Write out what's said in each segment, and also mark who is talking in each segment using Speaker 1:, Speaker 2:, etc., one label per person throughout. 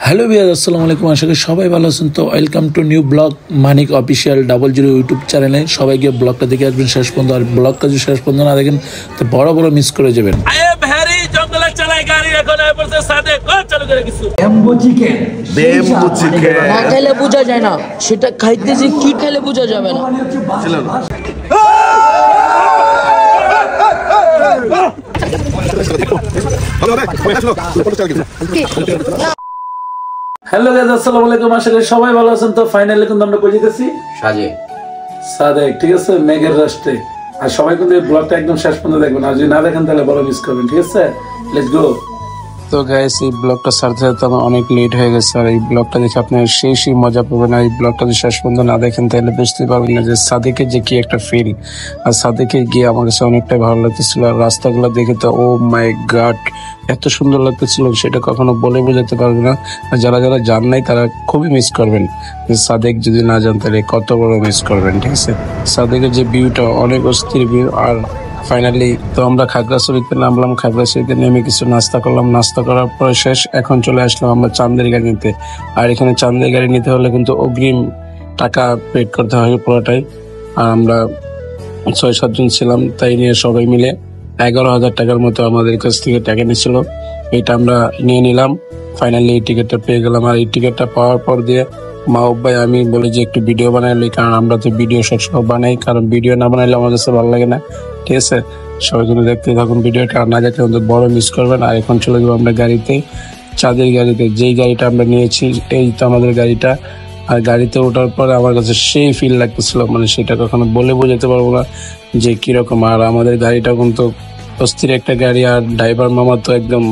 Speaker 1: Hello viewers, আসসালামু আলাইকুম। আশা করি সবাই ভালো আছেন। তো welcome to new blog Manik official 00 YouTube চ্যানেলে সবাই গিয়ে ব্লগটা দেখে আসবেন শেষ পর্যন্ত। আর ব্লগটা যদি শেষ পর্যন্ত না দেখেন তো বড় মিস করে যাবেন। জঙ্গলে চালায় গাড়ি, এখন সাথে চালু করে কিছু বেম্বু চিকেন
Speaker 2: না খাইলে বোঝা যায় না, সেটা খাইতে যে কি খাইলে বোঝা যাবে না।
Speaker 1: হ্যালো গাইস, আসসালামু আলাইকুম। আশা করি সবাই ভালো আছেন। তো ফাইনালি কিন্তু আমরা কই যেতেছি সাদেক, ঠিক আছে, মেঘের রাষ্ট্রে। আর সবাই কিন্তু এই ব্লগটা একদম শেষ পর্যন্ত দেখবেন, আর যদি না দেখেন তাহলে বড় মিস করবেন, ঠিক আছে? Let's go.
Speaker 3: তো গাইস, এই ব্লগটা ছাড়তে আমার অনেক লেট হয়ে গেছে। আর এই ব্লগটা দেখে আপনার শেষই মজা পাবেন। আর এই ব্লগটা যদি শেষ পর্যন্ত না দেখেন তাহলে বুঝতে পারবেন না যে সাদেকের যে কি একটা ফিল। আর সাদেকে গিয়ে আমার কাছে অনেকটাই ভালো লাগতেছিল। আর রাস্তাগুলো দেখে তো ও মাই গড, এত সুন্দর লাগতেছিল, সেটা কখনো বলে বোঝাতে পারবে না। আর যারা যারা জান নাই তারা খুবই মিস করবেন। যে সাদেক যদি না জান তাহলে কত বড় মিস করবেন, ঠিক আছে? সাদেকের যে ভিউটা অনেক অস্থির ভিউ। আর ফাইনালি তো আমরা খাগড়াছড়িতে নামলাম। খাগড়াছড়িতে নেমে কিছু নাস্তা করলাম। নাস্তা করার পর শেষ, এখন চলে আসলাম আমরা চাঁদের গাড়ি নিতে। আর এখানে চাঁদের গাড়ি নিতে হলে কিন্তু অগ্রিম টাকা পেড করতে হয় পুরোটাই। আর আমরা 6-7 জন ছিলাম, তাই নিয়ে সবাই মিলে 11,000 টাকার মতো আমাদের কাছ থেকে টাকা নিয়েছিল। এটা আমরা নিয়ে নিলাম। ফাইনালি এই টিকিটটা পেয়ে গেলাম। আর এই টিকিটটা পাওয়ার পর দিয়ে মাহবুব ভাই আমি বলি যে একটু ভিডিও বানাইলি, কারণ আমরা তো ভিডিও সবসময় বানাই, কারণ ভিডিও না বানাইলে আমার কাছে ভালো লাগে না, ঠিক আছে? সবাই যদি দেখতে থাকুন ভিডিওটা, না দেখলে আমাদের বড় মিস করবেন। আর এখন চলে যাবো আমরা গাড়িতে, চাঁদের গাড়িতে। যেই গাড়িটা আমরা নিয়েছি এই তো আমাদের গাড়িটা। আর গাড়িতে ওঠার পরে আমার কাছে সেই ফিল লাগতেছিল, মানে সেটা কখনো বলে বোঝাতে পারবো না যে কিরকম। আর আমাদের গাড়িটা কিন্তু অস্থির একটা গাড়ি। আর ড্রাইভার মামা তো একদম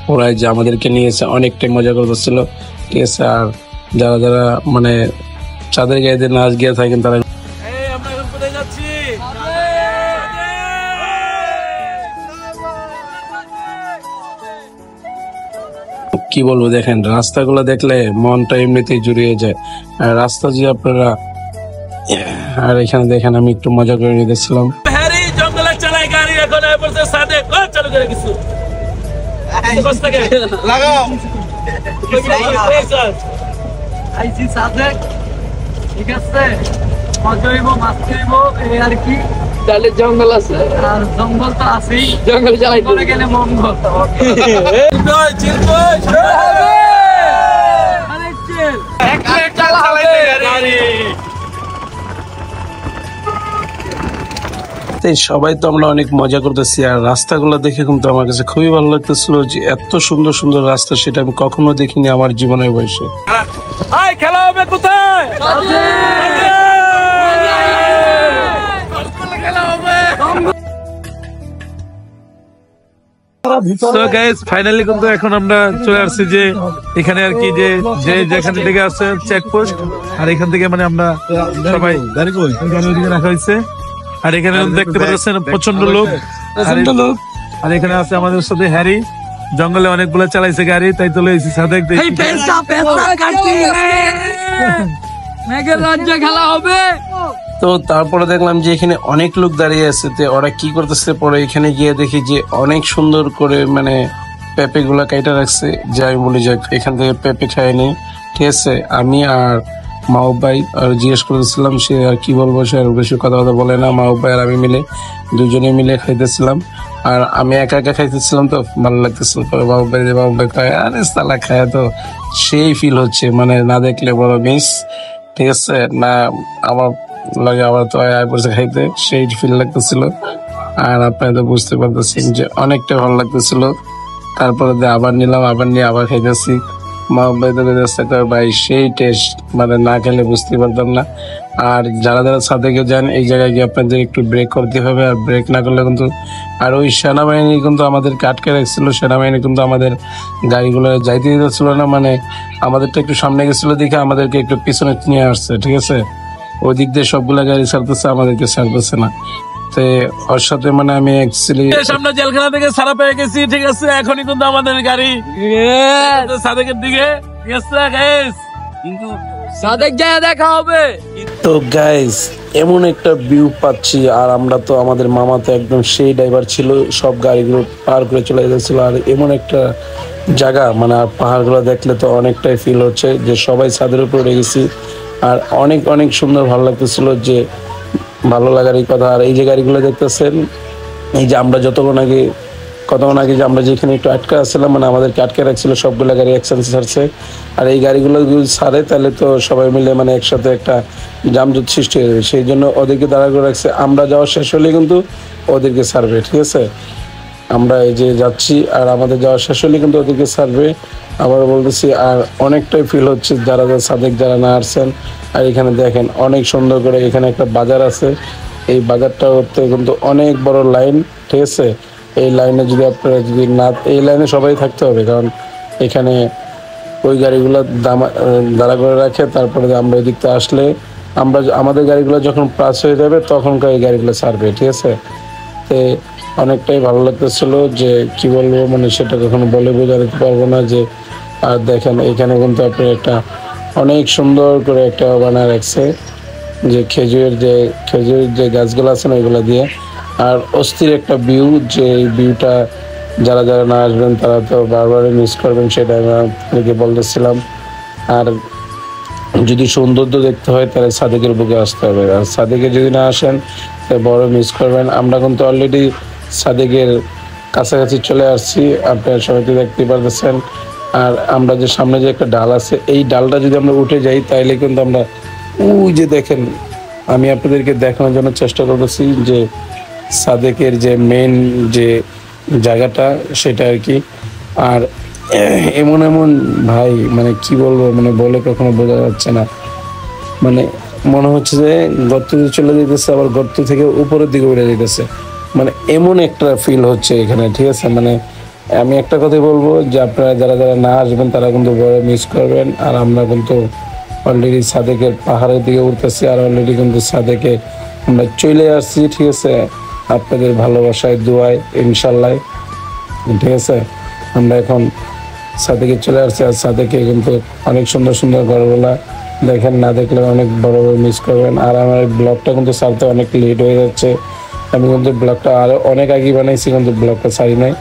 Speaker 3: পুরাই যে আমাদেরকে নিয়েছে, অনেকটাই মজা করতেছিল, ঠিক আছে? আর যারা যারা মানে চাঁদের গাড়িতে নাচ গিয়ে থাকেন তারা কি বলবো, দেখেন রাস্তাগুলো দেখলে মনটা এমনিতেই জুড়িয়ে যায়। আর রাস্তা যে আপনারা, আর এখানে দেখেন আমি একটু মজা করে নিতেছিলাম।
Speaker 1: জঙ্গলে চালায় গাড়ি, এখন সাথে চালু করে কিছু লাগাও।
Speaker 4: ঠিক আছে, মজা হইব, মাছ হইব, এই আর কি।
Speaker 2: তাহলে জঙ্গল আছে,
Speaker 4: আর জঙ্গল তো আছেই,
Speaker 2: জঙ্গল চালাই
Speaker 4: চলে গেলে মঙ্গল।
Speaker 3: সবাই তো আমরা অনেক মজা করতেছি। আর রাস্তাগুলো দেখে কিন্তু আমার কাছে খুবই ভালো লাগতেছিল যে এত সুন্দর সুন্দর রাস্তা, সেটা আমি কখনো দেখিনি আমার জীবনের বয়সে।
Speaker 1: খেলা হবে কোথায়? ফাইনালি কিন্তু এখন আমরা চলে আসছি যে এখানে আর কি, যে যেখান থেকে আছে চেকপোস্ট। আর এখান থেকে মানে আমরা সবাই গাড়ি রাখা হয়েছে। আর এখানে দেখতে পাচ্ছেন প্রচন্ড লোক। আর এখানে আছে আমাদের সাথে হ্যারি, জঙ্গলে অনেকগুলো চালাইছে গাড়ি, তাই তো লইছি সাদেক।
Speaker 2: খেলা হবে।
Speaker 3: তো তারপরে দেখলাম যে এখানে অনেক লোক দাঁড়িয়ে আছে, তো ওরা কি করতেছে। পরে এখানে গিয়ে দেখি যে অনেক সুন্দর করে মানে পেঁপে গুলা কাইটা রাখছে, যে আমি বলি যে এখান থেকে পেঁপে খাই নি, ঠিক আছে? আমি আর মাহবুব ভাই আর জিজ্ঞেস করেছিলাম, সে আর কি বলবো, সে আর বেশি কথা বলে না। মাহবুব ভাই আর আমি মিলে দুজনে মিলে খাইতেছিলাম। আর আমি একা একা খাইতেছিলাম, তো ভালো লাগতেছিল। পরে মাহবুব ভাই খায়, আরে সালা খায় তো সেই ফিল হচ্ছে, মানে না দেখলে বড় মিস, ঠিক আছে? না আমার লাগে আবার তো খাইতে সেই ফিল লাগতেছিল। আর আপনারা তো বুঝতে পারতেছেন যে অনেকটা ভালো লাগতেছিল। তারপরে আবার নিলাম, আবার নিয়ে আবার খাইতেছি। ভাই সেই টেস্ট, মানে না খেলে বুঝতে পারতাম না। আর যারা যারা সাদেকে যান এই জায়গায় গিয়ে আপনাদের একটু ব্রেক করতে হবে। আর ব্রেক না করলে কিন্তু, আর ওই সেনাবাহিনী কিন্তু আমাদেরকে আটকে রাখছিল। সেনাবাহিনী কিন্তু আমাদের গাড়িগুলো যাইতে দিতেছিল না, মানে আমাদেরটা একটু সামনে গেছিল দেখে আমাদেরকে একটু পিছনে নিয়ে আসছে, ঠিক আছে? ওই দিক দিয়ে সবগুলা গাড়ি ছাড়তেছে, আমাদেরকে ছাড়তেছে না। ওর সাথে মানে আমি অ্যাকচুয়ালি
Speaker 1: সামনে জেলখানা থেকে ছাড়া পেয়ে গেছি, ঠিক আছে? এখনই কিন্তু আমাদের গাড়ি সাদেকের দিকে, ঠিক আছে গাইস?
Speaker 2: কিন্তু সাদেক যায় দেখা হবে।
Speaker 3: তো গাইস এমন একটা ভিউ পাচ্ছি। আর আমরা তো আমাদের মামা তো একদম সেই ড্রাইভার ছিল, সব গাড়িগুলো পার করে চলে যাচ্ছিল। আর এমন একটা জায়গা মানে আর পাহাড়গুলো দেখলে তো অনেকটাই ফিল হচ্ছে যে সবাই ছাদের উপরে উঠে গেছি। আর অনেক অনেক সুন্দর ভালো লাগতেছিল, যে ভালো লাগারই কথা। আর এই যে গাড়িগুলো দেখতেছেন, এই যে আমরা কতক্ষণ আগে যে আমরা যেখানে একটু আটকা আসছিলাম, মানে আমাদেরকে আটকে রাখছিল, সবগুলো গাড়ি একসাথে ছাড়ছে। আর এই গাড়িগুলো যদি ছাড়ে তাহলে তো সবাই মিলে মানে একসাথে একটা যানজট সৃষ্টি হয়ে যাবে, সেই জন্য ওদেরকে দাঁড়া করে রাখছে। আমরা যাওয়া শেষ হলে কিন্তু ওদেরকে ছাড়বে, ঠিক আছে। আমরা এই যে যাচ্ছি আর আমাদের যাওয়া শেষ হলে কিন্তু ওদেরকে ছাড়বে। আবার বলতেছি, আর অনেকটাই ফিল হচ্ছে যারা সাদেক যারা না আসছেন। আর এখানে দেখেন অনেক সুন্দর করে এখানে একটা বাজার আছে। এই বাজারটা হতে কিন্তু অনেক বড় লাইন, ঠিক আছে। এই লাইনে যদি আপনারা যদি না, এই লাইনে সবাই থাকতে হবে, কারণ এখানে ওই গাড়িগুলো দাঁড়া করে রাখে। তারপরে আমরা ওই দিকটা আসলে আমাদের গাড়িগুলো যখন পাস হয়ে যাবে তখনকার এই গাড়িগুলো ছাড়বে, ঠিক আছে। তো অনেকটাই ভালো লাগতেছিল, যে কি বলবো মানে সেটা কখনো বলে বোঝাতে পারবো না। যে আর দেখেন এখানে কিন্তু আপনি একটা অনেক সুন্দর করে একটা বানায় রাখছে, যে খেজুরের যে গাছগুলো আছে না ওইগুলো দিয়ে। আর অস্থির একটা ভিউ, যে এই ভিউটা যারা যারা না আসবেন তারা তো বারবারই মিস করবেন, সেটা আমি আপনাকে বলতেছিলাম। আর যদি সৌন্দর্য দেখতে হয় তাহলে সাদেকের বুকে আসতে হবে, আর সাদেকে যদি না আসেন তাহলে বড় মিস করবেন। আমরা কিন্তু অলরেডি সাদেকের কাছাকাছি চলে আসছি, আপনারা সবাই তো দেখতে পারতেছেন। আর আমরা যে সামনে যে একটা ডাল আছে, এই ডালটা যদি আমরা উঠে যাই তাহলে কিন্তু আমরা ওই যে দেখেন, আমি আপনাদেরকে দেখানোর জন্য চেষ্টা করতেছি যে সাদেকের যে মেন যে জায়গাটা সেটা আর কি। আর এমন এমন ভাই মানে কি বলবো, মানে বলে কখনো বোঝা যাচ্ছে না। মানে মনে হচ্ছে যে গর্তে চলে যেতেছে, আবার গর্ত থেকে উপরের দিকে উঠে যেতেছে, মানে এমন একটা ফিল হচ্ছে এখানে, ঠিক আছে। মানে আমি একটা কথাই বলবো যে আপনারা যারা যারা না আসবেন তারা কিন্তু বড় মিস করবেন। আর আমরা কিন্তু অলরেডি সাদেকের পাহাড়ের দিকে উঠতেছি, আর অলরেডি কিন্তু সাদেকে আমরা চলে আসছি, ঠিক আছে। আপনাদের ভালোবাসায় দোয়ায় ইনশাল্লাহ, ঠিক আছে। আমরা এখন সাদেকে চলে আসছি, আর সাদেকে কিন্তু অনেক সুন্দর সুন্দর ঘরগুলা দেখেন, না দেখলে অনেক বড় বড় মিস করবেন। আর আমার ব্লগটা কিন্তু ছাড়তে অনেক লেট হয়ে যাচ্ছে, আমি কিন্তু ব্লগটা আরও অনেক আগে বানাইছি, কিন্তু ব্লগটা ছাড়ি নাই।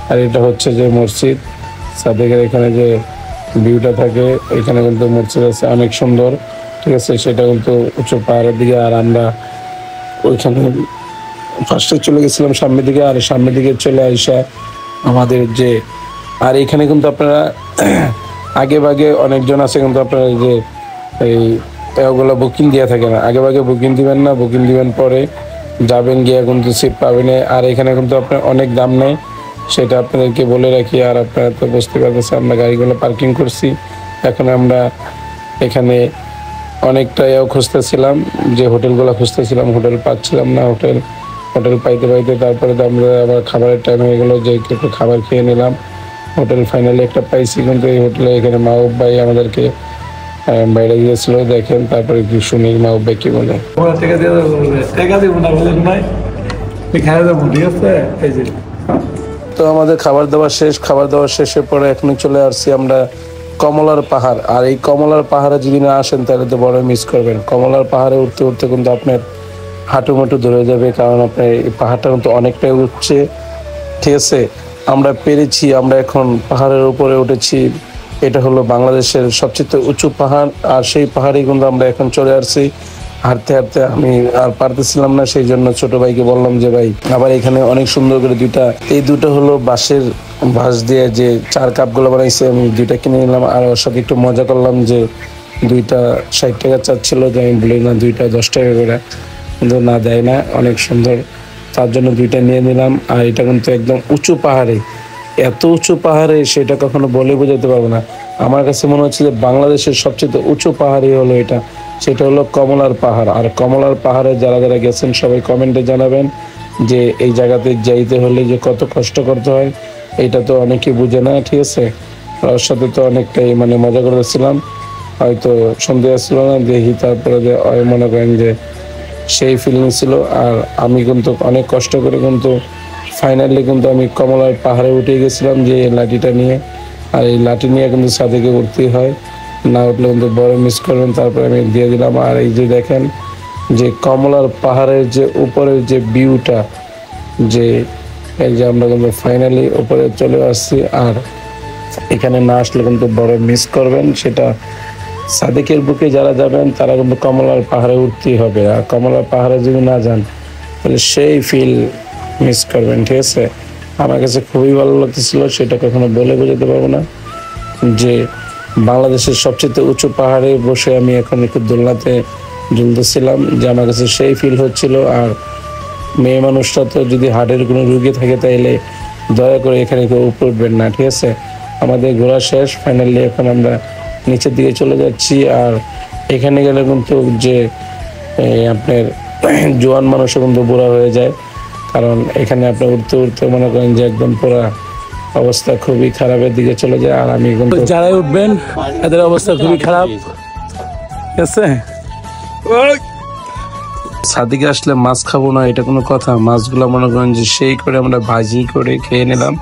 Speaker 3: আর এটা হচ্ছে যে মসজিদ, সাদেকের এখানে যে ভিউটা থাকে, এখানে কিন্তু মসজিদ আছে অনেক সুন্দর, ঠিক আছে। সেটা কিন্তু উঁচু পাহাড়ের দিকে। আর আমরা ওইখানে ফার্স্টে চলে গেছিলাম সামনের দিকে, আর সামনের দিকে চলে আসা আমাদের যে, আর এখানে কিন্তু আপনারা আগে ভাগে অনেকজন আছে, কিন্তু আপনারা যে এই ওগুলো বুকিং দেওয়া থাকে না, আগে ভাগে বুকিং দিবেন না, বুকিং দিবেন পরে যাবেন, গিয়ে কিন্তু সিট পাবেন। আর এখানে কিন্তু আপনার অনেক দাম নেই, সেটা আপনাদেরকে বলে রাখি। আর আপনারা তো বুঝতে পারতেছেন আমরা গাড়িগুলো পার্কিং করছি। এখন আমরা এখানে অনেকটা খুঁজতেছিলাম, যে হোটেলগুলো খুঁজতেছিলাম, হোটেল পাচ্ছিলাম না। হোটেল পাইতে পাইতে তারপরে তো আমরা আবার খাবারের টাইম হয়ে গেলো, যে একটু খাবার খেয়ে নিলাম। হোটেল ফাইনালি একটা পাইছি, কিন্তু এই হোটেলে এখানে মাহবুব ভাই আমাদেরকে বাইরে গিয়েছিল। দেখেন তারপরে কি শুনি মাহবুব ভাই কি বলে। তো আমাদের খাবার দাবার শেষের পরে এখন চলে আসছি আমরা কমলার পাহাড়। আর এই কমলার পাহাড়ে যদি না আসেন তাহলে তো বড় মিস করবেন। কমলার পাহাড়ে উঠতে উঠতে কিন্তু আপনার হাঁটু ধরে যাবে, কারণ আপনার এই পাহাড়টা কিন্তু অনেকটাই উঠছে, ঠিক আছে। আমরা পেরেছি, আমরা এখন পাহাড়ের উপরে উঠেছি। এটা হলো বাংলাদেশের সবচেয়ে উঁচু পাহাড়, আর সেই পাহাড়ে কিন্তু আমরা এখন চলে আসছি। হাঁটতে হাঁটতে আমি আর পারতেছিলাম না, সেই জন্য ছোট ভাইকে বললাম যে ভাই, আবার এখানে অনেক সুন্দর করে দুটো হলো বাঁশ দিয়ে যে 4 কাপগুলো বানাইছে, আমি 2টা কিনে নিলাম। আর ওর সাথে একটু মজা করলাম, যে 2টা 60 টাকা চাচ্ছিল, যে আমি বলি না 2টা 10 টাকা করে, কিন্তু না দেয় না, অনেক সুন্দর, তার জন্য 2টা নিয়ে নিলাম। আর এটা কিন্তু একদম উঁচু পাহাড়ে, এত উঁচু পাহাড়ে সেটা কখনো বলে বোঝাতে পারবো না। আমার কাছে মনে হচ্ছে যে বাংলাদেশের সবচেয়ে উঁচু পাহাড়ই হলো এটা, সেটা হলো কমলার পাহাড়। আর কমলার পাহাড়ে যারা যারা গেছেন সবাই কমেন্টে জানাবেন যে এই জায়গাতে যাইতে হলে যে কত কষ্ট করতে হয়, এটা তো অনেকে বুঝে না, ঠিক আছে। ওর সাথে তো অনেকটাই মানে মজা করেছিলাম, হয়তো সন্ধ্যে আসছিল না দেখি, তারপরে যে মনে করেন যে সেই ফিলিং ছিল। আর আমি কিন্তু অনেক কষ্ট করে কিন্তু ফাইনালি কিন্তু আমি কমলার পাহাড়ে উঠে গেছিলাম, যে লাঠিটা নিয়ে। আর এই লাঠি নিয়ে কিন্তু সাদেকে উঠতেই হয়, না উঠলে কিন্তু বড় মিস করবেন। তারপরে আমি দিয়ে দিলাম। আর এই যে দেখেন যে কমলার পাহাড়ের যে উপরের যে ভিউটা, যে এই যে আমরা কিন্তু ফাইনালি উপরে চলে আসছি। আর এখানে না আসলে কিন্তু বড় মিস করবেন। সেটা সাদেকের বুকে যারা যাবেন তারা কিন্তু কমলার পাহাড়ে উঠতেই হবে, আর কমলার পাহাড়ে যদি না যান তাহলে সেই ফিল মিস করবেন। ঠিক আছে, আমার কাছে খুবই ভালো লাগতেছিল, সেটা কখনো বলে বোঝাতে পারবো না। যে বাংলাদেশের সবচেয়ে উঁচু পাহাড়ে বসে আমি এখন একটু দোলনাতে ঝুলতেছিলাম, যে আমার কাছে সেই ফিল হচ্ছিল। আর মেয়ে মানুষরা তো যদি হার্টের কোনো রুগী থাকে তাইলে দয়া করে এখানে কেউ উপরে উঠবেন না। ঠিক আছে, আমাদের ঘোরা শেষ, ফাইনালি এখন আমরা নিচের দিকে চলে যাচ্ছি। আর এখানে গেলে কিন্তু যে আপনার জোয়ান মানুষও কিন্তু বুড়া হয়ে যায়, কারণ এখানে আপনি উঠতে উঠতে মনে করেন যে একদম পুরা অবস্থা খুবই খারাপের দিকে চলে যায়। আর আমি কিন্তু
Speaker 1: যারাই উঠবেন এদের অবস্থা খুবই খারাপ। ঠিক আছে,
Speaker 3: সাদিকে আসলে মাছ খাবো না এটা কোনো কথা? মাছগুলো মনে করেন যে সেই করে আমরা ভাজি করে খেয়ে নিলাম,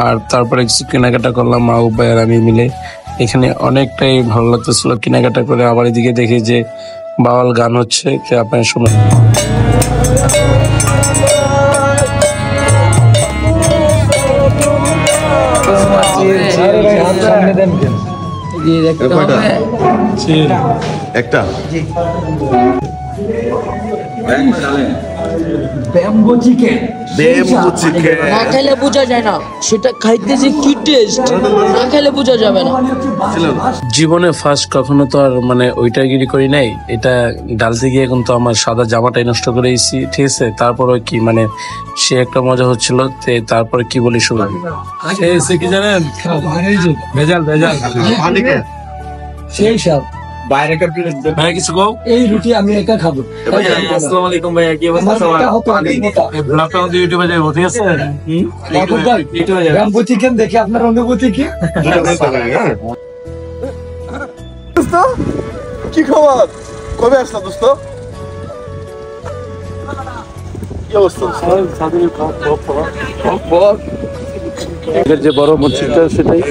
Speaker 3: আর তারপরে কিছু কেনাকাটা করলাম মা ভাই আর আমি মিলে। এখানে অনেকটাই ভালো লাগতেছিল কেনাকাটা করে। আবার এদিকে দেখি যে বাওয়াল গান হচ্ছে, আপনার শুনে
Speaker 5: একটা
Speaker 2: ব্যাম্বো চিকেন
Speaker 5: বেম্বু চিকেন
Speaker 2: না খাইলে বোঝা যায় না সেটা খাইতে যে কি টেস্ট, না খাইলে বোঝা যাবে না।
Speaker 3: জীবনে ফার্স্ট কখনো তো আর মানে ওইটা গিরি করি নাই। এটা ডালতে গিয়ে কিন্তু আমার সাদা জামাটাই নষ্ট করে দিয়েছি। ঠিক আছে, তারপরে কি মানে সে একটা মজা হচ্ছিল। তারপরে কি বলি শুনুন,
Speaker 1: সে কি জানেন, ভেজাল ভেজাল
Speaker 4: সেই সব
Speaker 1: ভাই কিছু কও।
Speaker 4: এই রুটি আমি একা খাবো।
Speaker 1: আসসালামু আলাইকুম ভাইয়া, কি অবস্থা
Speaker 4: আমার একটা হতো অনেক মোটা।
Speaker 1: এই ব্লগটা আমাদের ইউটিউবে যাবো, ঠিক আছে?
Speaker 4: মাহবুব ভাই, ব্যাম্বো চিকেন দেখে আপনার অনুভূতি কি?
Speaker 5: কি খবর? কবে আসলা দোস্ত? কি অবস্থা?
Speaker 3: এটার যে বড় মসজিদটা সেটাই,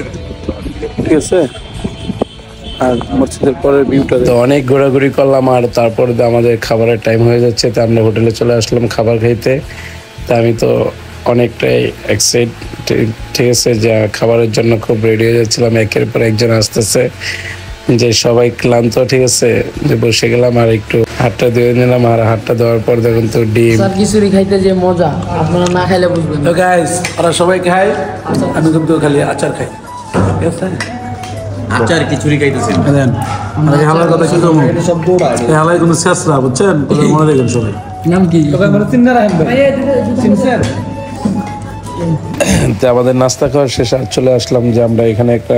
Speaker 3: ঠিক আছে। আর মসজিদের পরের ভিউটা তো অনেক ঘোরাঘুরি করলাম। আর তারপরে তো আমাদের খাবারের টাইম হয়ে যাচ্ছে, তো আমরা হোটেলে চলে আসলাম খাবার খাইতে। তা আমি তো অনেকটাই এক্সাইট, ঠিক আছে, যে খাবারের জন্য খুব রেডি হয়ে যাচ্ছিলাম। একের পর একজন আসতেছে, যে সবাই ক্লান্ত, ঠিক আছে, যে বসে গেলাম আর একটু হাতটা ধুয়ে নিলাম। আর হাতটা দেওয়ার পর দেখুন তো ডিম,
Speaker 2: স্যার খিচুড়ি খাইতে যে মজা আপনারা না খাইলে বুঝবেন না।
Speaker 1: তো গাইস, ওরা সবাই খায়, আমি কিন্তু খালি আচার খাই। ঠিক আছে,
Speaker 6: আচার খিচুড়ি খাইতেছেন।
Speaker 1: আমাদের হালার কথা কি করবো, এই হালাই কিন্তু শেষরা, বুঝছেন? ওদের মনে রাখবেন সবাই।
Speaker 2: নাম কি?
Speaker 4: আমার চিন্তা রাখেন ভাই। চিনছেন?
Speaker 3: তো আমাদের নাস্তা খাওয়ার শেষে আর চলে আসলাম যে আমরা এখানে একটা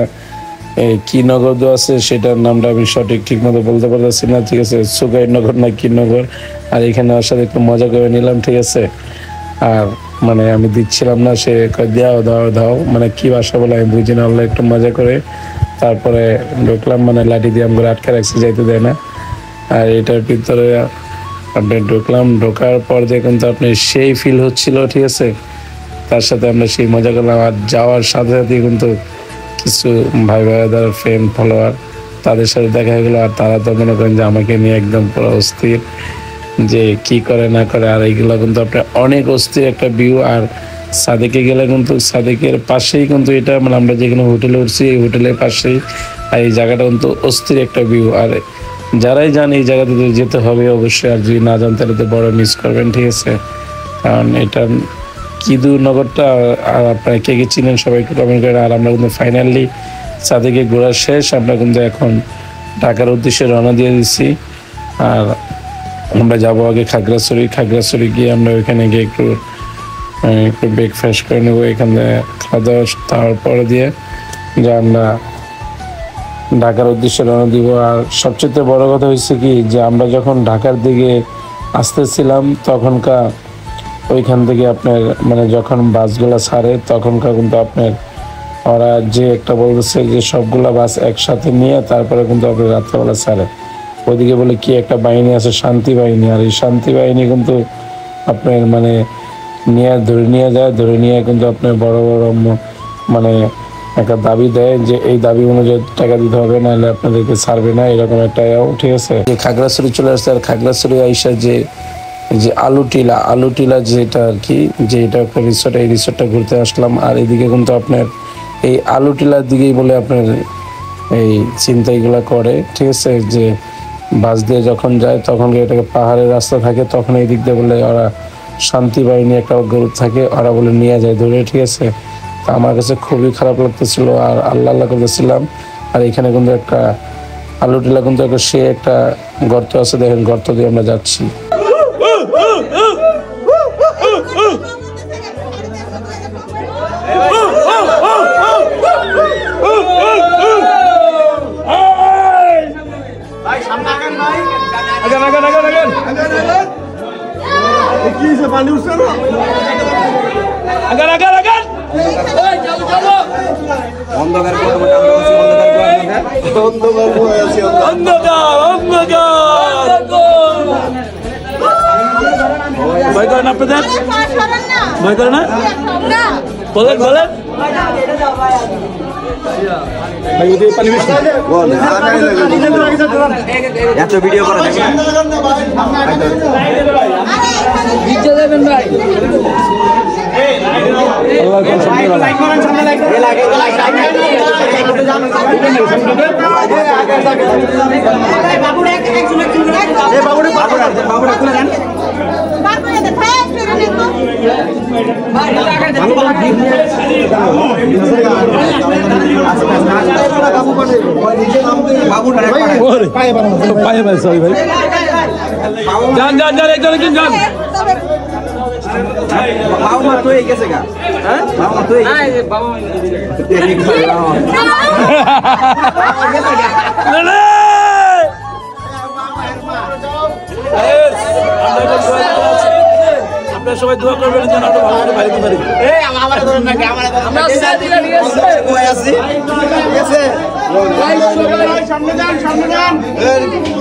Speaker 3: কি নগর দেওয়া আছে, সেটার নামটা আমি সঠিক ঠিক মতো বলতে পারতেছি না। ঠিক আছে, সুগাই নগর না কি নগর। আর এখানে আমার সাথে একটু মজা করে নিলাম, ঠিক আছে। আর মানে আমি দিচ্ছিলাম না, সে কয় দাও দাও দাও, মানে কি ভাষা বলে আমি বুঝি না। আল্লাহ একটু মজা করে তারপরে ঢুকলাম, মানে লাঠি দিয়ে আমাকে আটকে রাখছে, যাইতে দেয় না। আর এটার ভিতরে আপনি ঢুকলাম, ঢোকার পর দেখুন তো আপনি সেই ফিল হচ্ছিল, ঠিক আছে। তার সাথে আমরা সেই মজা করলাম। আর যাওয়ার সাথে সাথে কিন্তু কিছু ভাই ভাইদার ফ্রেন্ড ফলোয়ার, তাদের সাথে দেখা হয়ে গেলো। আর তারা তো মনে করেন যে আমাকে নিয়ে একদম পুরো অস্থির, যে কি করে না করে। আর এইগুলো কিন্তু আপনার অনেক অস্থির একটা ভিউ। আর সাদেকে গেলে কিন্তু সাদেকের পাশেই কিন্তু এটা, মানে আমরা যেখানে হোটেলে উঠছি এই হোটেলের পাশেই। আর এই জায়গাটা কিন্তু অস্থির একটা ভিউ। আর যারাই যান এই জায়গাতে তো যেতে হবে অবশ্যই, আর যদি না যান তাহলে তো বড় মিস করবেন, ঠিক আছে। কারণ এটা কিদু নগরটা, আর আপনারা কে কে চিনেন সবাই একটু কমেন্ট করেন। আর আমরা কিন্তু ফাইনালি সাদেকে ঘোরা শেষ, আমরা কিন্তু এখন ঢাকার উদ্দেশ্যে রওনা দিয়ে দিচ্ছি। আর আমরা যাবো আগে খাগড়াছড়ি গিয়ে আমরা ওইখানে গিয়ে একটু ব্রেকফাস্ট করে নেবো। এখানে খাওয়া দাওয়া তারপরে দিয়ে যে আমরা ঢাকার উদ্দেশ্যে রওনা দিব। আর সবচেয়ে বড় কথা হচ্ছে কি, যে আমরা যখন ঢাকার দিকে আসতেছিলাম তখনকার ওইখান থেকে আপনার মানে যখন বাসগুলো ছাড়ে তখনকার কিন্তু আপনার ওরা যে একটা বলতেছে যে সবগুলা বাস একসাথে নিয়ে তারপরে কিন্তু আপনার রাত্রেবেলা ছাড়ে। ওইদিকে বলে কি একটা বাহিনী আছে শান্তি বাহিনী, আর এই শান্তি বাহিনী কিন্তু আপনার মানে ধরে নিয়ে যায়, ধরে নিয়ে কিন্তু আপনার বড় বড় মানে একটা দাবি দেয় যে এই দাবি অনুযায়ী টাকা দিতে হবে, নাহলে আপনাদেরকে ছাড়বে না, এরকম একটা ঠিক আছে। যে খাগড়াছড়ি চলে আসছে, আর খাগড়াছড়ি আইসা যে যে আলু টিলা যেটা আর কি, যে এটা একটা রিসোর্ট, এই রিসোর্টটা ঘুরতে আসলাম। আর এদিকে কিন্তু আপনার এই আলু টিলার দিকেই বলে আপনার এই চিন্তাইগুলা করে, ঠিক আছে। যে বাস দিয়ে যখন যায় তখন এটাকে পাহাড়ের রাস্তা থাকে, তখন এই দিক দিয়ে বলে ওরা শান্তি বাহিনী একটা গ্রুপ থাকে, ওরা বলে নিয়ে যায় ধরে, ঠিক আছে। তো আমার কাছে খুবই খারাপ লাগতেছিল আর আল্লাহ করতেছিলাম। আর এখানে কিন্তু একটা আলু টিলা কিন্তু সে একটা গর্ত আছে, দেখেন গর্ত দিয়ে আমরা যাচ্ছি।
Speaker 5: কি হয়েছে, পানি উঠছে না? অন্ধকার হয়ে আছে
Speaker 1: ভয় করেন আপনাদের? ভয় করে না? বলেন বলেন।
Speaker 6: এত ভিডিও করা দেখেন
Speaker 2: নিচে দেবেন ভাই।
Speaker 1: যান যান যান, একজন একজন যান।
Speaker 6: বাবা তো এই গেছে গা, হ্যাঁ বাবা তো এই
Speaker 1: আপনারা সবাই দোয়া করবেন যেন আমরা ভালো করে বাড়িতে পারি।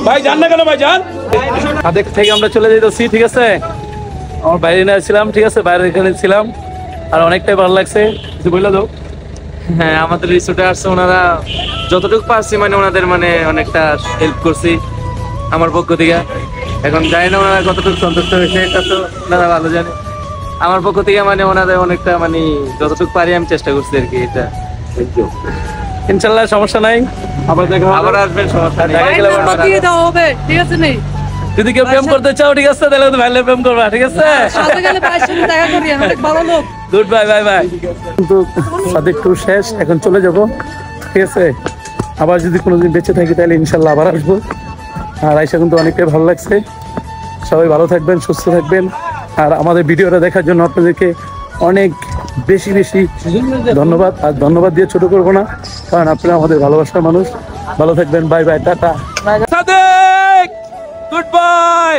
Speaker 1: ভাই যান না কেন ভাই, যান। হাতের থেকে আমরা চলে যাইতেছি, ঠিক আছে। আমার বাইরে ছিলাম, ঠিক আছে, বাইরে এখানে ছিলাম আর অনেকটাই ভালো লাগছে। কিছু বললে দাও।
Speaker 7: হ্যাঁ, আমাদের রিসোর্টে আসছে, ওনারা যতটুকু পারছি মানে ওনাদের মানে অনেকটা হেল্প করছি আমার পক্ষ থেকে। এখন জানি না ওনারা কতটুকু সন্তুষ্ট হয়েছে, এটা তো ওনারা ভালো জানে। আমার পক্ষ থেকে মানে ওনাদের অনেকটা মানে যতটুকু পারি আমি চেষ্টা করছি আর কি। এটা
Speaker 1: ইনশাল্লাহ সমস্যা নাই, আবার দেখা হবে।
Speaker 7: আবার আসবেন, সমস্যা নেই।
Speaker 1: দেখা গেলে আবার দেখা হবে।
Speaker 4: দেওয়া হবে, ঠিক আছে নেই?
Speaker 1: যদি কেউ প্রেম করতে চাও, ঠিক আছে, তাহলে তো ভাইলে প্রেম করবা, ঠিক আছে।
Speaker 4: সাথে গেলে ভাইয়ের সাথে দেখা করি, অনেক ভালো লোক।
Speaker 1: Good bye bye bye. কিন্তু সাদেক ট্যুর শেষ, এখন চলে যাব, ঠিক আছে। আবার যদি কোনোদিন বেঁচে থাকি তাহলে ইনশাল্লাহ আবার আসবো। আর আইসা কিন্তু অনেকটাই ভালো লাগছে। সবাই ভালো থাকবেন, সুস্থ থাকবেন। আর আমাদের ভিডিওটা দেখার জন্য আপনাদেরকে অনেক বেশি বেশি ধন্যবাদ। আর ধন্যবাদ দিয়ে ছোট করবো না, কারণ আপনারা আমাদের ভালোবাসার মানুষ। ভালো থাকবেন, bye bye, tata. Sadek good bye.